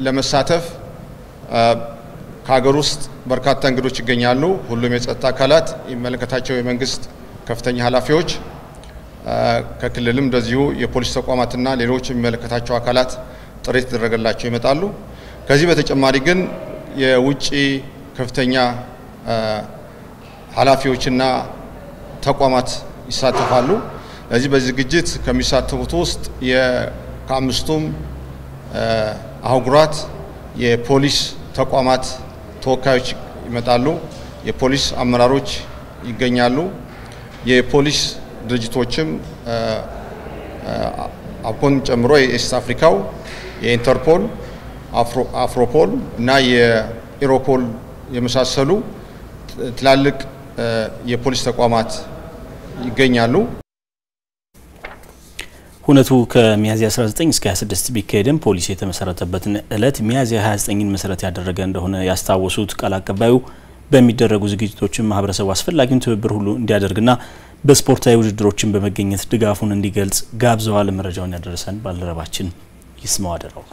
ለመሳተፍ ከሀገር ውስጥ በርካታ እንግዶች ይገኛሉ ሁሉም የጸጥታ አካላት የሚመለከታቸው የመንግስት ከፍተኛ ኃላፊዎች ከክልልም እንደዚሁ የፖሊስ ተቋማትና ሌሎች የሚመለከታቸው አካላት ጥሪ ተደረገላቸው ይመጣሉ ከዚህ በተጨማሪ ግን የውጪ ከፍተኛ ኃላፊዎችና ተቋማት ይሳተፋሉ ለዚህ በዚህ ዝግጅት ከሚሳተፉት ውስጥ ከአምስቱም አህጉራት የፖሊስ ተቋማት ተወካዮች ይመጣሉ የፖሊስ አመራሮች ይገኛሉ የፖሊስ ድርጅቶችም አፖን ጨምሮ የኢስት አፍሪካው የኢንተርፖል አፍሮፖል እና የኢሮፖል የመሳሰሉ ትላልቅ የፖሊስ ተቋማት ይገኛሉ ሁነቱ ከሚያዝያ 19 እስከ 26 ቢካሄድም ፖሊስ የተመሰረተበትን እለት ሚያዝያ 29ን መሰረት ያደረገ እንደሆነ ያስታወሱት ቃል አቀባዩ በሚደረጉ ዝግጅቶችን ማህበረሰቡ አስፈላጊውን ትብብር ሁሉ እንዲያደርግና በስፖርታዊ ውድድሮችን በመገኘት ድጋፉን እንዲገልጽ ጋብዘዋል መረጃውን ያደረሰን ባልደረባችን ይስማው አደረው